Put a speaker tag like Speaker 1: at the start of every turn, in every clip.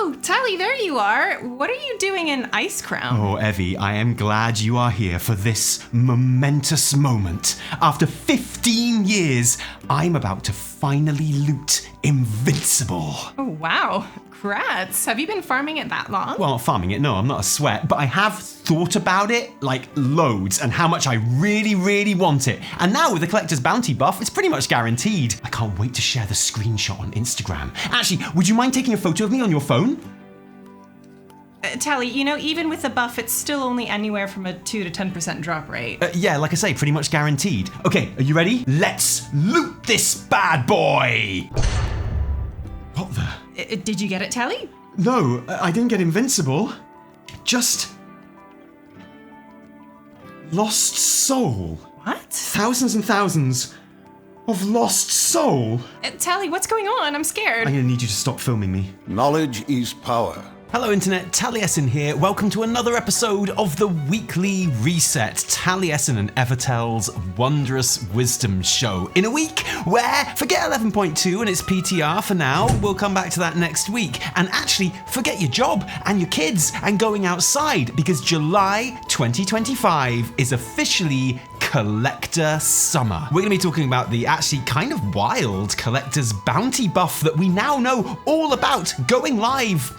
Speaker 1: Oh, Tally, there you are. What are you doing in Ice Crown?
Speaker 2: Oh, Evie, I am glad you are here for this momentous moment. After 15 years, I'm about to finally loot Invincible.
Speaker 1: Oh, wow. Congrats. Have you been farming it that long?
Speaker 2: Well, not farming it, no, I'm not a sweat, but I have thought about it, like, loads, and how much I really, really want it. And now with the Collector's Bounty buff, it's pretty much guaranteed. I can't wait to share the screenshot on Instagram. Actually, would you mind taking a photo of me on your phone?
Speaker 1: Tally, you know, even with the buff, it's still only anywhere from a 2 to 10% drop rate.
Speaker 2: Yeah, like I say, pretty much guaranteed. Okay, are you ready? Let's loot this bad boy! What the?
Speaker 1: Did you get it, Tally?
Speaker 2: No, I didn't get Invincible. Just... Lost Soul.
Speaker 1: What?
Speaker 2: Thousands and thousands of Lost Soul.
Speaker 1: Tally, what's going on? I'm scared.
Speaker 2: I'm gonna need you to stop filming me.
Speaker 3: Knowledge is power.
Speaker 2: Hello Internet, Taliesin here. Welcome to another episode of the Weekly Reset, Taliesin and Evitel's wondrous wisdom show. In a week where, forget 11.2 and its PTR for now, we'll come back to that next week. And actually, forget your job and your kids and going outside, because July 2025 is officially Collector Summer. We're going to be talking about the actually kind of wild Collector's Bounty buff that we now know all about going live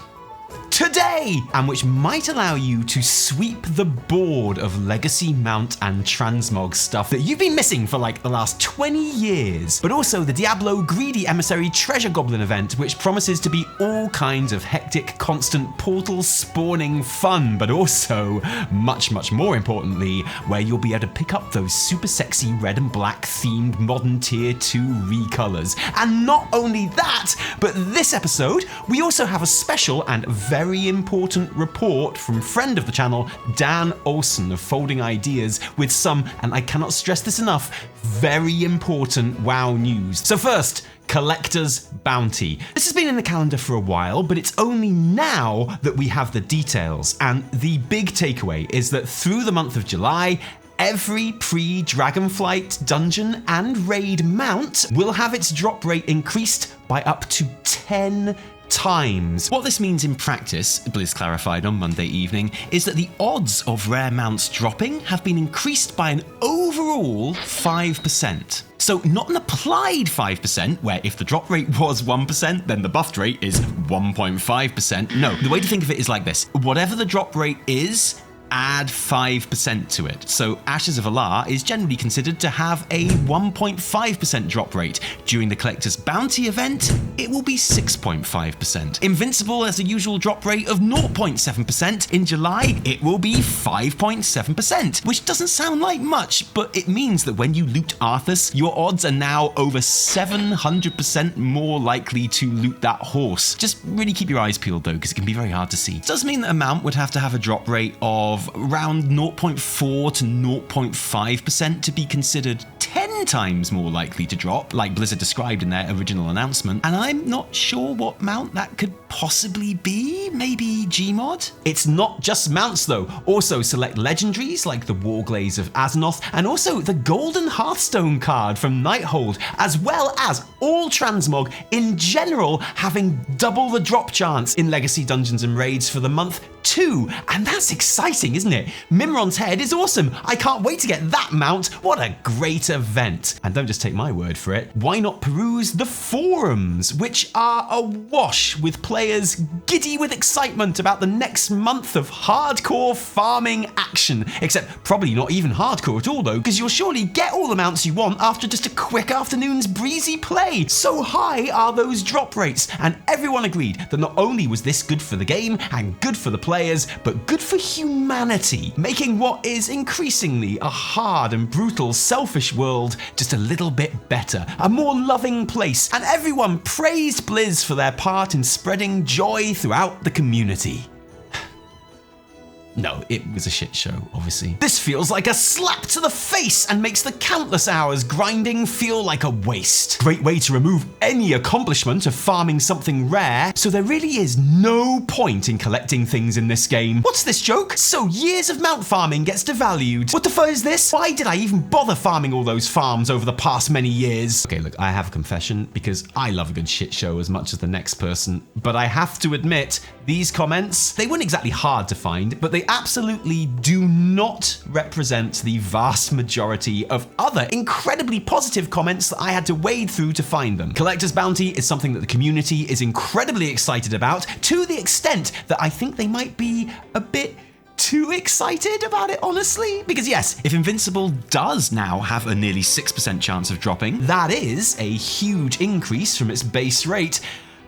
Speaker 2: today, and which might allow you to sweep the board of legacy mount and transmog stuff that you've been missing for like the last 20 years. But also the Diablo Greedy Emissary Treasure Goblin event, which promises to be all kinds of hectic, constant portal spawning fun, but also, much more importantly, where you'll be able to pick up those super sexy red and black themed modern tier 2 recolours. And not only that, but this episode, we also have a special and very important report from friend of the channel, Dan Olson of Folding Ideas, with some, and I cannot stress this enough, very important WoW news. So first, Collector's Bounty. This has been in the calendar for a while, but it's only now that we have the details. And the big takeaway is that through the month of July, every pre-Dragonflight dungeon and raid mount will have its drop rate increased by up to 10 times. What this means in practice, Blizz clarified on Monday evening, is that the odds of rare mounts dropping have been increased by an overall 5%. So not an applied 5%, where if the drop rate was 1%, then the buffed rate is 1.5%. No, the way to think of it is like this. Whatever the drop rate is, add 5% to it. So Ashes of Alar is generally considered to have a 1.5% drop rate. During the Collector's Bounty event, it will be 6.5%. Invincible has a usual drop rate of 0.7%. In July, it will be 5.7%, which doesn't sound like much, but it means that when you loot Arthas, your odds are now over 700% more likely to loot that horse. Just really keep your eyes peeled though, because it can be very hard to see. It does mean that a mount would have to have a drop rate of around 0.4 to 0.5% to be considered 10 times more likely to drop, like Blizzard described in their original announcement, and I'm not sure what mount that could possibly be. Maybe Gmod? It's not just mounts though, also select legendaries like the Warglaze of Azeroth, and also the Golden Hearthstone card from Nighthold, as well as all transmog in general having double the drop chance in legacy dungeons and raids for the month too. And that's exciting, isn't it? Mimron's head is awesome. I can't wait to get that mount. What a great event. And don't just take my word for it. Why not peruse the forums, which are awash with players giddy with excitement about the next month of hardcore farming action. Except probably not even hardcore at all though, because you'll surely get all the mounts you want after just a quick afternoon's breezy play. So high are those drop rates, and everyone agreed that not only was this good for the game and good for the players, but good for humanity, making what is increasingly a hard and brutal, selfish world just a little bit better, a more loving place, and everyone praised Blizz for their part in spreading joy throughout the community. No, it was a shit show, obviously. This feels like a slap to the face and makes the countless hours grinding feel like a waste. Great way to remove any accomplishment of farming something rare, so there really is no point in collecting things in this game. What's this joke? So years of mount farming gets devalued. What the fuck is this? Why did I even bother farming all those farms over the past many years? Okay, look, I have a confession, because I love a good shit show as much as the next person, but I have to admit, these comments, they weren't exactly hard to find, but they absolutely do not represent the vast majority of other incredibly positive comments that I had to wade through to find them. Collector's Bounty is something that the community is incredibly excited about, to the extent that I think they might be a bit too excited about it, honestly. Because yes, if Invincible does now have a nearly 6% chance of dropping, that is a huge increase from its base rate,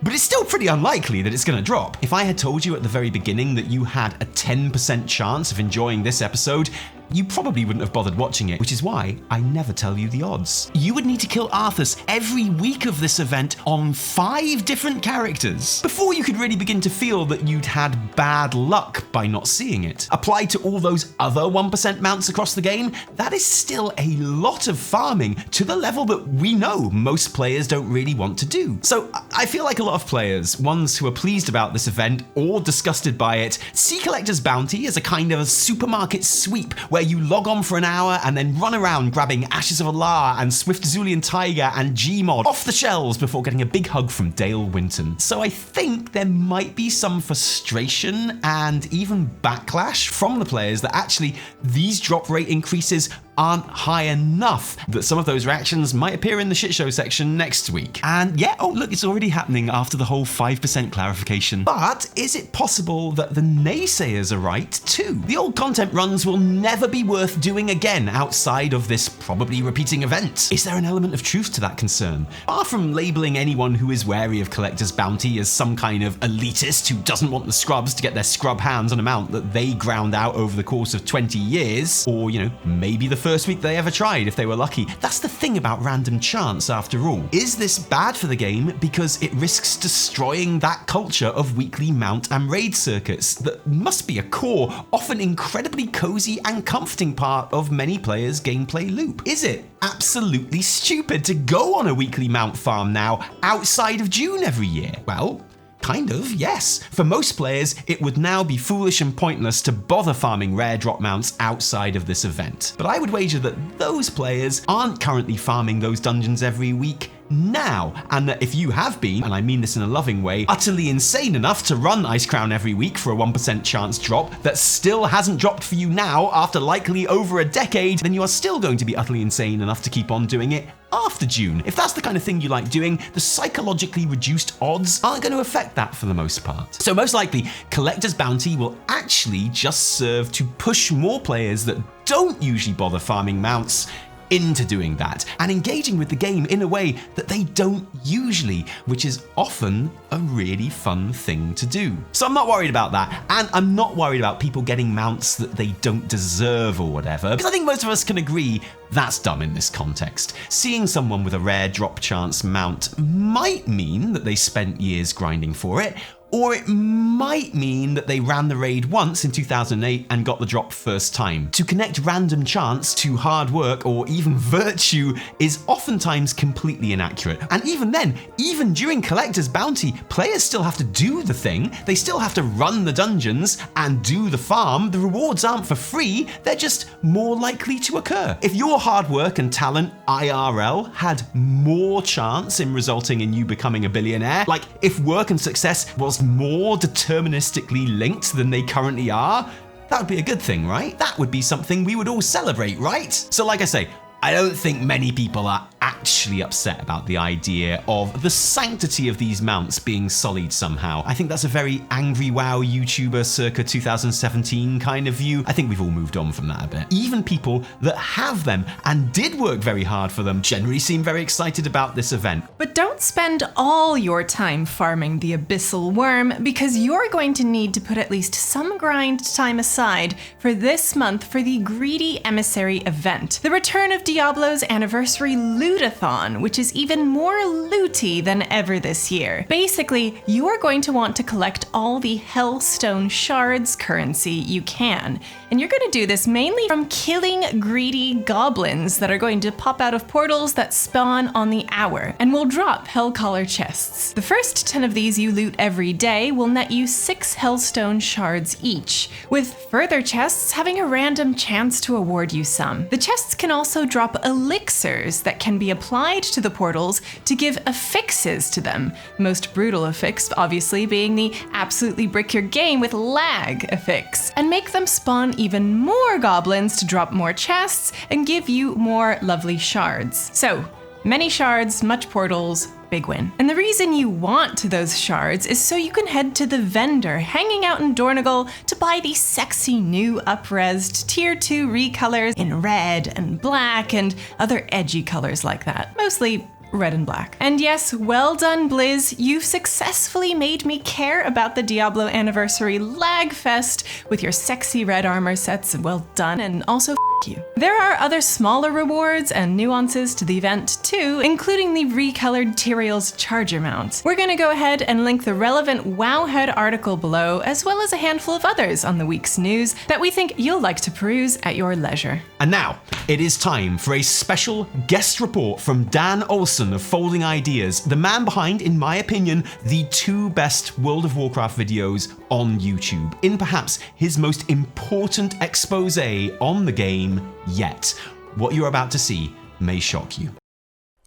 Speaker 2: but it's still pretty unlikely that it's going to drop. If I had told you at the very beginning that you had a 10% chance of enjoying this episode, you probably wouldn't have bothered watching it, which is why I never tell you the odds. You would need to kill Arthas every week of this event on 5 different characters before you could really begin to feel that you'd had bad luck by not seeing it. Applied to all those other 1% mounts across the game, that is still a lot of farming to the level that we know most players don't really want to do. So I feel like a lot of players, ones who are pleased about this event or disgusted by it, see Collector's Bounty as a kind of a supermarket sweep where you log on for an hour and then run around grabbing Ashes of Alar and Swift Zulian Tiger and Gmod off the shelves before getting a big hug from Dale Winton. So I think there might be some frustration and even backlash from the players that actually these drop rate increases aren't high enough, that some of those reactions might appear in the shit show section next week. And yeah, oh look, it's already happening after the whole 5% clarification. But is it possible that the naysayers are right too? The old content runs will never be worth doing again outside of this probably repeating event. Is there an element of truth to that concern? Far from labeling anyone who is wary of Collector's Bounty as some kind of elitist who doesn't want the scrubs to get their scrub hands on a mount that they ground out over the course of 20 years, or maybe the first week they ever tried if they were lucky. That's the thing about random chance after all. Is this bad for the game because it risks destroying that culture of weekly mount and raid circuits that must be a core, often incredibly cozy and comforting part of many players' gameplay loop? Is it absolutely stupid to go on a weekly mount farm now outside of June every year? Well, kind of, yes. For most players, it would now be foolish and pointless to bother farming rare drop mounts outside of this event. But I would wager that those players aren't currently farming those dungeons every week now, and that if you have been, and I mean this in a loving way, utterly insane enough to run Ice Crown every week for a 1% chance drop that still hasn't dropped for you now after likely over a decade, then you are still going to be utterly insane enough to keep on doing it after June. If that's the kind of thing you like doing, the psychologically reduced odds aren't going to affect that for the most part. So most likely, Collector's Bounty will actually just serve to push more players that don't usually bother farming mounts into doing that and engaging with the game in a way that they don't usually, which is often a really fun thing to do. So I'm not worried about that, and I'm not worried about people getting mounts that they don't deserve or whatever, because I think most of us can agree that's dumb in this context. Seeing someone with a rare drop chance mount might mean that they spent years grinding for it, or it might mean that they ran the raid once in 2008 and got the drop first time. To connect random chance to hard work or even virtue is oftentimes completely inaccurate. And even then, even during Collector's Bounty, players still have to do the thing. They still have to run the dungeons and do the farm. The rewards aren't for free, they're just more likely to occur. If your hard work and talent IRL had more chance in resulting in you becoming a billionaire, like if work and success was more deterministically linked than they currently are, that would be a good thing, right? That would be something we would all celebrate, right? So like I say, I don't think many people are actually upset about the idea of the sanctity of these mounts being sullied somehow. I think that's a very angry WoW YouTuber circa 2017 kind of view. I think we've all moved on from that a bit. Even people that have them and did work very hard for them generally seem very excited about this event.
Speaker 1: But don't spend all your time farming the Abyssal Worm, because you're going to need to put at least some grind time aside for this month for the Greedy Emissary event. The return of Diablo's anniversary loot Lootathon, which is even more looty than ever this year. Basically, you are going to want to collect all the Hellstone shards currency you can, and you're going to do this mainly from killing greedy goblins that are going to pop out of portals that spawn on the hour, and will drop Hellcaller chests. The first 10 of these you loot every day will net you 6 Hellstone shards each, with further chests having a random chance to award you some. The chests can also drop elixirs that can be applied to the portals to give affixes to them. The most brutal affix, obviously, being the absolutely brick your game with lag affix, and make them spawn even more goblins to drop more chests and give you more lovely shards. So, many shards, much portals, big win. And the reason you want those shards is so you can head to the vendor hanging out in Dornogal to buy the sexy new uprezzed tier 2 recolors in red and black and other edgy colors like that. Mostly red and black. And yes, well done, Blizz. You've successfully made me care about the Diablo Anniversary lag fest with your sexy red armor sets. Well done, and also you. There are other smaller rewards and nuances to the event too, including the recolored Tyrael's charger mount. We're gonna go ahead and link the relevant Wowhead article below, as well as a handful of others on the week's news that we think you'll like to peruse at your leisure.
Speaker 2: And now, it is time for a special guest report from Dan Olson of Folding Ideas, the man behind, in my opinion, the 2 best World of Warcraft videos on YouTube, in perhaps his most important expose on the game yet. What you're about to see may shock you.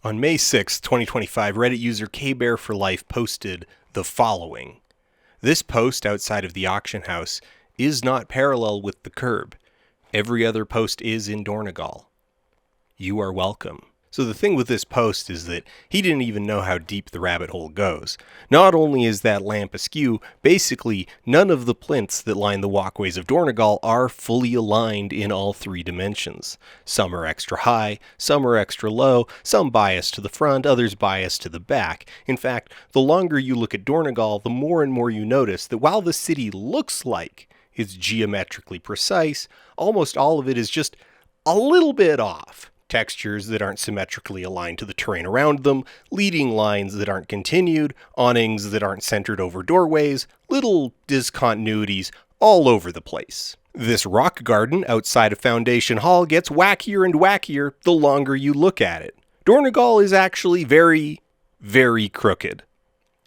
Speaker 4: On May 6, 2025, Reddit user Kbearforlife posted the following. This post outside of the auction house is not parallel with the curb. Every other post is in Dornogal. You are welcome. So the thing with this post is that he didn't even know how deep the rabbit hole goes. Not only is that lamp askew, basically none of the plinths that line the walkways of Dornogal are fully aligned in all 3 dimensions. Some are extra high, some are extra low, some bias to the front, others bias to the back. In fact, the longer you look at Dornogal, the more and more you notice that while the city looks like it's geometrically precise, almost all of it is just a little bit off. Textures that aren't symmetrically aligned to the terrain around them, leading lines that aren't continued, awnings that aren't centered over doorways, little discontinuities all over the place. This rock garden outside of Foundation Hall gets wackier and wackier the longer you look at it. Dornogal is actually very, very crooked.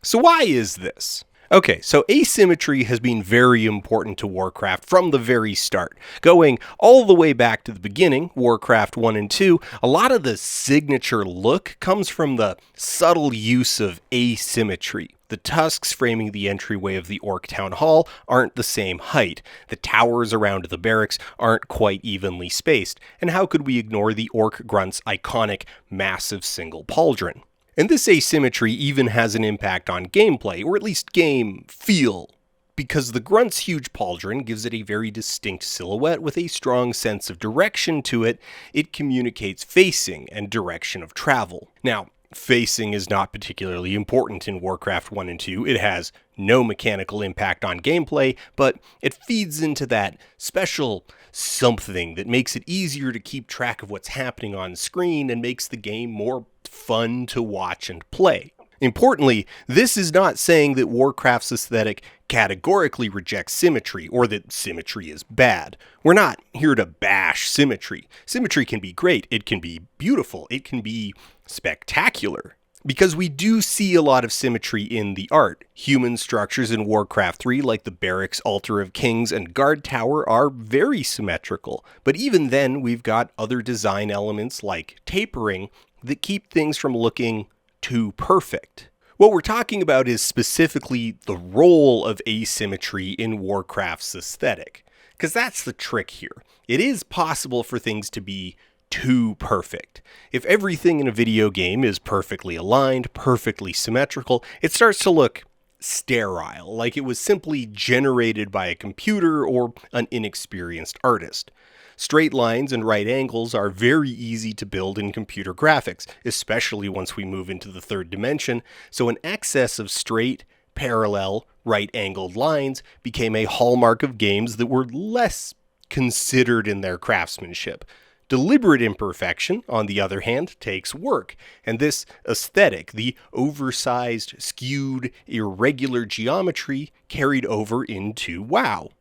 Speaker 4: So why is this? Okay, so asymmetry has been very important to Warcraft from the very start. Going all the way back to the beginning, Warcraft 1 and 2, a lot of the signature look comes from the subtle use of asymmetry. The tusks framing the entryway of the Orc Town Hall aren't the same height. The towers around the barracks aren't quite evenly spaced. And how could we ignore the Orc Grunt's iconic massive single pauldron? And this asymmetry even has an impact on gameplay, or at least game feel, because the Grunt's huge pauldron gives it a very distinct silhouette with a strong sense of direction to it. It communicates facing and direction of travel. Now, facing is not particularly important in Warcraft 1 and 2. It has no mechanical impact on gameplay, but it feeds into that special something that makes it easier to keep track of what's happening on screen and makes the game more fun to watch and play. Importantly, this is not saying that Warcraft's aesthetic categorically rejects symmetry or that symmetry is bad. We're not here to bash symmetry. Symmetry can be great, it can be beautiful, it can be spectacular. Because we do see a lot of symmetry in the art. Human structures in Warcraft 3, like the Barracks, Altar of Kings, and Guard Tower, are very symmetrical. But even then, we've got other design elements like tapering that keep things from looking too perfect. What we're talking about is specifically the role of asymmetry in Warcraft's aesthetic. Because that's the trick here. It is possible for things to be too perfect. If everything in a video game is perfectly aligned, perfectly symmetrical, it starts to look sterile, like it was simply generated by a computer or an inexperienced artist. Straight lines and right angles are very easy to build in computer graphics, especially once we move into the 3rd dimension, so an excess of straight, parallel, right-angled lines became a hallmark of games that were less considered in their craftsmanship. Deliberate imperfection, on the other hand, takes work, and this aesthetic, the oversized, skewed, irregular geometry, carried over into WoW.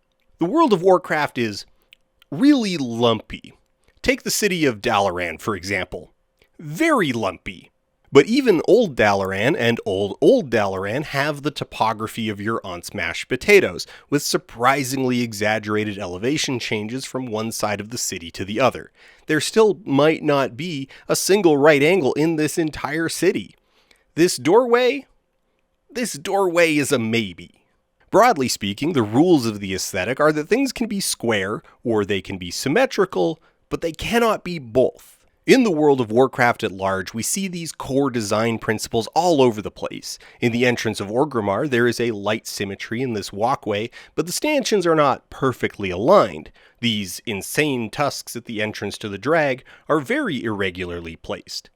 Speaker 4: The World of Warcraft is really lumpy. Take the city of Dalaran, for example. Very lumpy. But even Old Dalaran and Old Dalaran have the topography of your aunt's mashed potatoes, with surprisingly exaggerated elevation changes from one side of the city to the other. There still might not be a single right angle in this entire city. This doorway is a maybe. Broadly speaking, the rules of the aesthetic are that things can be square or they can be symmetrical, but they cannot be both. In the World of Warcraft at large, we see these core design principles all over the place. In the entrance of Orgrimmar, there is a light symmetry in this walkway, but the stanchions are not perfectly aligned. These insane tusks at the entrance to the Drag are very irregularly placed.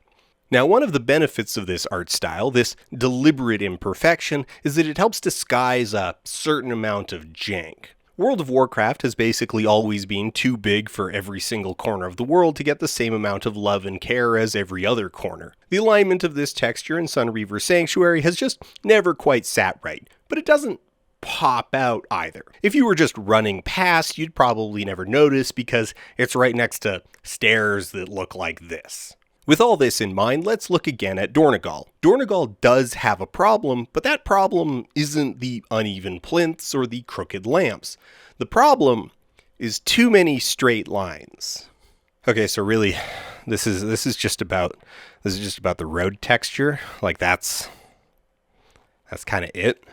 Speaker 4: Now, one of the benefits of this art style, this deliberate imperfection, is that it helps disguise a certain amount of jank. World of Warcraft has basically always been too big for every single corner of the world to get the same amount of love and care as every other corner. The alignment of this texture in Sunreaver Sanctuary has just never quite sat right, but it doesn't pop out either. If you were just running past, you'd probably never notice because it's right next to stairs that look like this. With all this in mind, let's look again at Dornegal. Dornegal does have a problem, but that problem isn't the uneven plinths or the crooked lamps. The problem is too many straight lines. Okay, so really, this is just about the road texture. Like that's kind of it.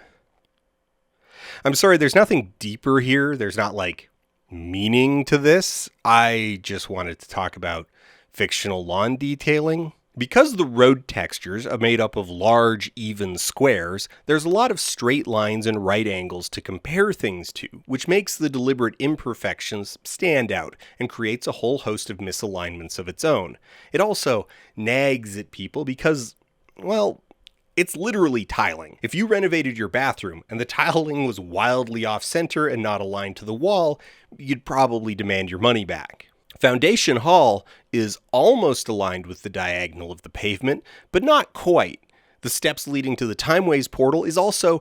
Speaker 4: I'm sorry, there's nothing deeper here. There's not like meaning to this. I just wanted to talk about fictional lawn detailing. Because the road textures are made up of large, even squares, there's a lot of straight lines and right angles to compare things to, which makes the deliberate imperfections stand out and creates a whole host of misalignments of its own. It also nags at people because, well, it's literally tiling. If you renovated your bathroom and the tiling was wildly off-center and not aligned to the wall, you'd probably demand your money back. Foundation Hall is almost aligned with the diagonal of the pavement, but not quite. The steps leading to the Timeways portal is also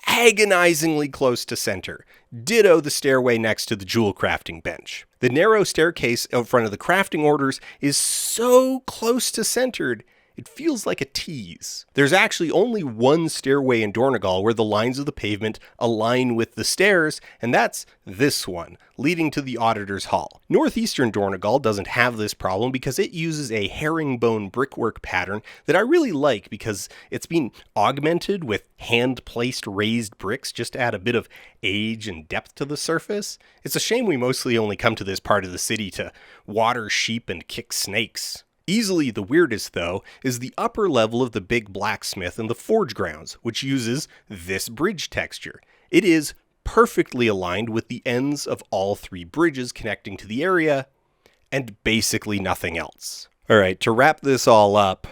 Speaker 4: agonizingly close to center. Ditto the stairway next to the jewel crafting bench. The narrow staircase out front of the crafting orders is so close to centered, it feels like a tease. There's actually only one stairway in Dornegal where the lines of the pavement align with the stairs, and that's this one, leading to the Auditor's Hall. Northeastern Dornegal doesn't have this problem because it uses a herringbone brickwork pattern that I really like because it's been augmented with hand-placed raised bricks just to add a bit of age and depth to the surface. It's a shame we mostly only come to this part of the city to water sheep and kick snakes. Easily the weirdest, though, is the upper level of the big blacksmith and the forge grounds, which uses this bridge texture. It is perfectly aligned with the ends of all three bridges connecting to the area, and basically nothing else. Alright, to wrap this all up,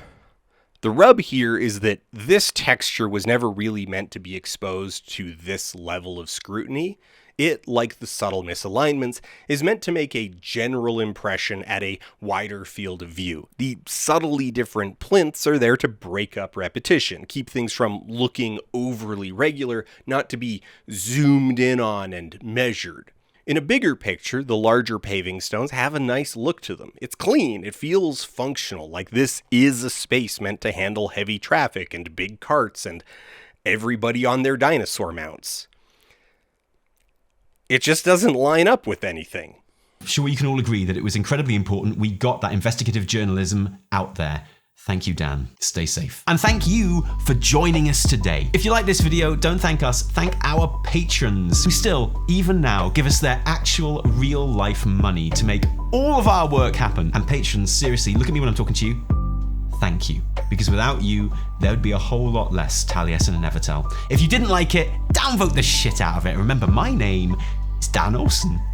Speaker 4: the rub here is that this texture was never really meant to be exposed to this level of scrutiny. It, like the subtle misalignments, is meant to make a general impression at a wider field of view. The subtly different plinths are there to break up repetition, keep things from looking overly regular, not to be zoomed in on and measured. In a bigger picture, the larger paving stones have a nice look to them. It's clean, it feels functional, like this is a space meant to handle heavy traffic and big carts and everybody on their dinosaur mounts. It just doesn't line up with anything.
Speaker 2: Sure, you can all agree that it was incredibly important we got that investigative journalism out there. Thank you, Dan. Stay safe. And thank you for joining us today. If you like this video, don't thank us, thank our patrons who still, even now, give us their actual real-life money to make all of our work happen. And patrons, seriously, look at me when I'm talking to you. Thank you. Because without you, there would be a whole lot less Taliesin and Evitel. If you didn't like it, downvote the shit out of it. Remember, my name is Dan Olson.